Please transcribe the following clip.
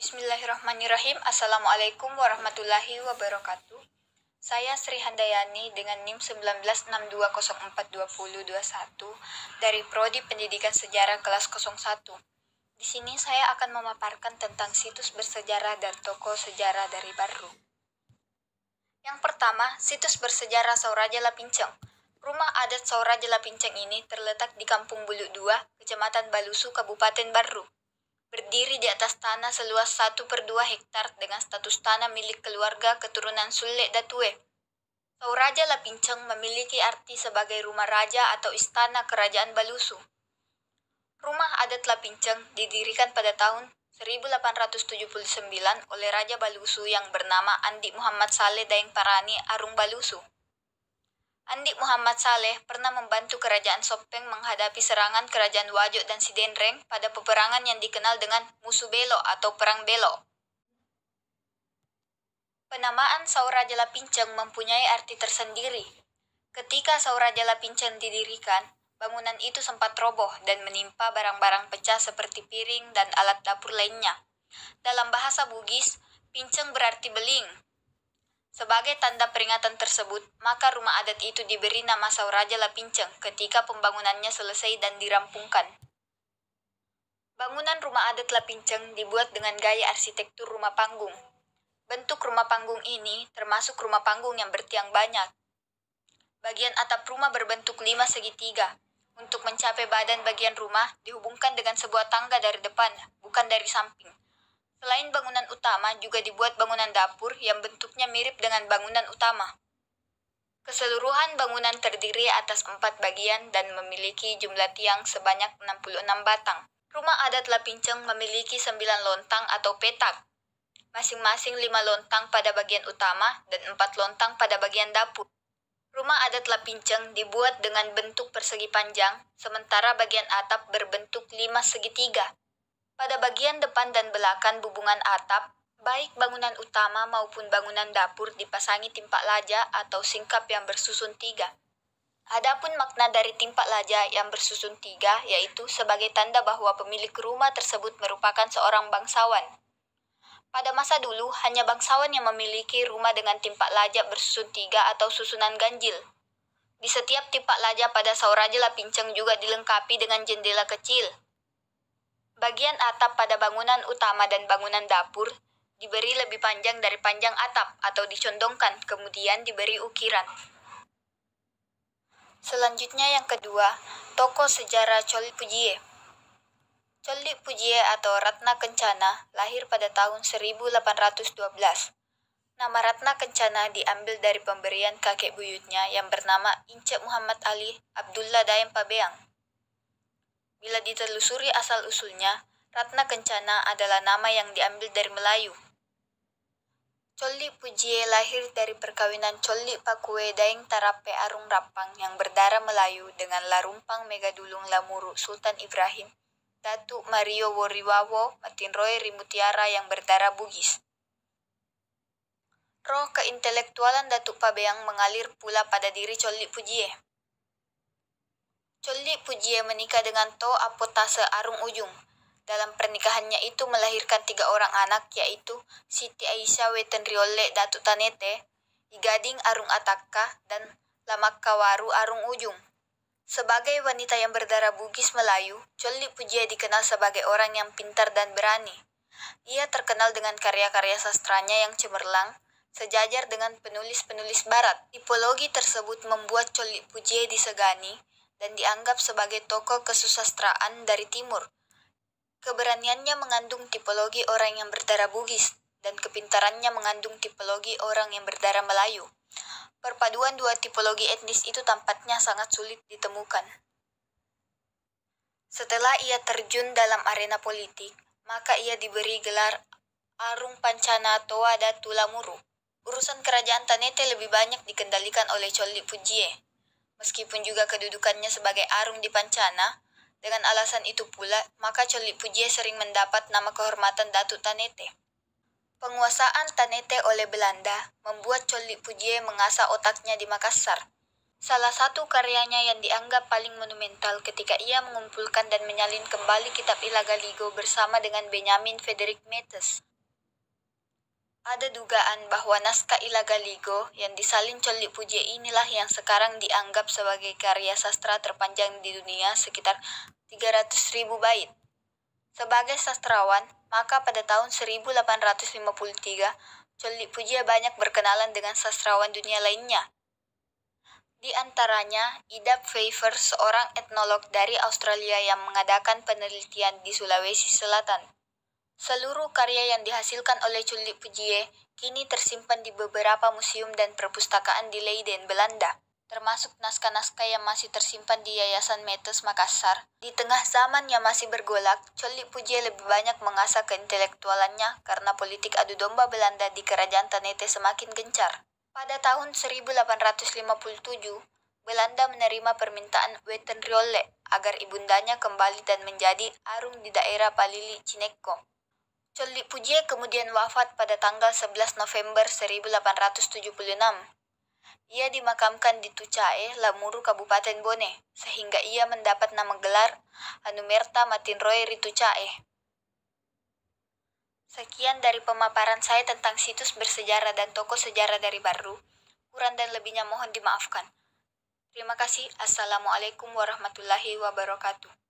Bismillahirrahmanirrahim. Assalamualaikum warahmatullahi wabarakatuh. Saya Sri Handayani dengan NIM 1962042021 dari Prodi Pendidikan Sejarah kelas 01. Di sini saya akan memaparkan tentang situs bersejarah dan tokoh sejarah dari Barru. Yang pertama, situs bersejarah Sauraja Lapinceng. Rumah adat Sauraja Lapinceng ini terletak di Kampung Buluk 2, Kecamatan Balusu, Kabupaten Barru. Berdiri di atas tanah seluas 1/2 hektar dengan status tanah milik keluarga keturunan Sule Datue. Sauraja Lapinceng memiliki arti sebagai rumah raja atau istana kerajaan Balusu. Rumah adat Lapinceng didirikan pada tahun 1879 oleh Raja Balusu yang bernama Andi Muhammad Saleh Daeng Parani Arung Balusu. Andi Muhammad Saleh pernah membantu kerajaan Sopeng menghadapi serangan kerajaan Wajo dan Sidenreng pada peperangan yang dikenal dengan Musuh Belo atau Perang Belo. Penamaan Sauraja Lapinceng mempunyai arti tersendiri. Ketika Sauraja Lapinceng didirikan, bangunan itu sempat roboh dan menimpa barang-barang pecah seperti piring dan alat dapur lainnya. Dalam bahasa Bugis, pinceng berarti beling. Sebagai tanda peringatan tersebut, maka rumah adat itu diberi nama Sauraja Lapinceng ketika pembangunannya selesai dan dirampungkan. Bangunan rumah adat Lapinceng dibuat dengan gaya arsitektur rumah panggung. Bentuk rumah panggung ini termasuk rumah panggung yang bertiang banyak. Bagian atap rumah berbentuk 5 segitiga. Untuk mencapai badan bagian rumah dihubungkan dengan sebuah tangga dari depan, bukan dari samping. Selain bangunan utama, juga dibuat bangunan dapur yang bentuknya mirip dengan bangunan utama. Keseluruhan bangunan terdiri atas 4 bagian dan memiliki jumlah tiang sebanyak 66 batang. Rumah adat Lapinceng memiliki 9 lontang atau petak, masing-masing 5 lontang pada bagian utama dan 4 lontang pada bagian dapur. Rumah adat Lapinceng dibuat dengan bentuk persegi panjang, sementara bagian atap berbentuk 5 segitiga. Pada bagian depan dan belakang bubungan atap, baik bangunan utama maupun bangunan dapur dipasangi timpak laja atau singkap yang bersusun 3. Adapun makna dari timpak laja yang bersusun 3 yaitu sebagai tanda bahwa pemilik rumah tersebut merupakan seorang bangsawan. Pada masa dulu, hanya bangsawan yang memiliki rumah dengan timpak laja bersusun 3 atau susunan ganjil. Di setiap timpak laja pada Sauraja Lapinceng juga dilengkapi dengan jendela kecil. Bagian atap pada bangunan utama dan bangunan dapur diberi lebih panjang dari panjang atap atau dicondongkan, kemudian diberi ukiran. Selanjutnya yang kedua, tokoh sejarah Coli Pujie. Coli Pujie atau Ratna Kencana lahir pada tahun 1812. Nama Ratna Kencana diambil dari pemberian kakek buyutnya yang bernama Ince Muhammad Ali Abdullah Daeng Pabeang. Bila ditelusuri asal-usulnya, Ratna Kencana adalah nama yang diambil dari Melayu. Coli Pujie lahir dari perkawinan Coli Pakue Daeng Tarape Arung Rapang yang berdarah Melayu dengan Larumpang Megadulung Lamuru Sultan Ibrahim, Datuk Mario Woriwawo Matinroe Rimutiara yang berdarah Bugis. Roh keintelektualan Datuk Pabeang mengalir pula pada diri Coli Pujie. Coli Pujie menikah dengan To Apotase Arung Ujung. Dalam pernikahannya itu melahirkan 3 orang anak yaitu Siti Aisyah Wetenriole Datuk Tanete, Igading Arung Ataka, dan Lamakkawaru Arung Ujung. Sebagai wanita yang berdarah Bugis Melayu, Coli Pujie dikenal sebagai orang yang pintar dan berani. Ia terkenal dengan karya-karya sastranya yang cemerlang, sejajar dengan penulis-penulis barat. Tipologi tersebut membuat Coli Pujie disegani dan dianggap sebagai tokoh kesusastraan dari timur. Keberaniannya mengandung tipologi orang yang berdarah Bugis, dan kepintarannya mengandung tipologi orang yang berdarah Melayu. Perpaduan 2 tipologi etnis itu tampaknya sangat sulit ditemukan. Setelah ia terjun dalam arena politik, maka ia diberi gelar Arung Pancana Toa Datu Lamuru. Urusan kerajaan Tanete lebih banyak dikendalikan oleh Coli Pujie. Meskipun juga kedudukannya sebagai Arung di Pancana, dengan alasan itu pula, maka Coli Pujie sering mendapat nama kehormatan Datuk Tanete. Penguasaan Tanete oleh Belanda membuat Coli Pujie mengasah otaknya di Makassar. Salah satu karyanya yang dianggap paling monumental ketika ia mengumpulkan dan menyalin kembali kitab Ilagaligo bersama dengan Benyamin Frederick Matthes. Ada dugaan bahwa naskah Ilagaligo yang disalin Colli Puji inilah yang sekarang dianggap sebagai karya sastra terpanjang di dunia sekitar 300.000 bait. Sebagai sastrawan, maka pada tahun 1853, Colli Puji banyak berkenalan dengan sastrawan dunia lainnya. Di antaranya, Ida Pfeiffer, seorang etnolog dari Australia yang mengadakan penelitian di Sulawesi Selatan. Seluruh karya yang dihasilkan oleh Colli Puji kini tersimpan di beberapa museum dan perpustakaan di Leiden, Belanda, termasuk naskah-naskah yang masih tersimpan di Yayasan Metes Makassar. Di tengah zaman yang masih bergolak, Colli Puji lebih banyak mengasah keintelektualannya karena politik adu domba Belanda di Kerajaan Ternate semakin gencar. Pada tahun 1857, Belanda menerima permintaan Wetenriolle agar ibundanya kembali dan menjadi arung di daerah Palili Cinekko. Colli Puji kemudian wafat pada tanggal 11 November 1876. Ia dimakamkan di Tucae, Lamuru, Kabupaten Bone, sehingga ia mendapat nama gelar Anumerta Matinroe Ritucae. Sekian dari pemaparan saya tentang situs bersejarah dan tokoh sejarah dari Baru. Kurang dan lebihnya mohon dimaafkan. Terima kasih. Assalamualaikum warahmatullahi wabarakatuh.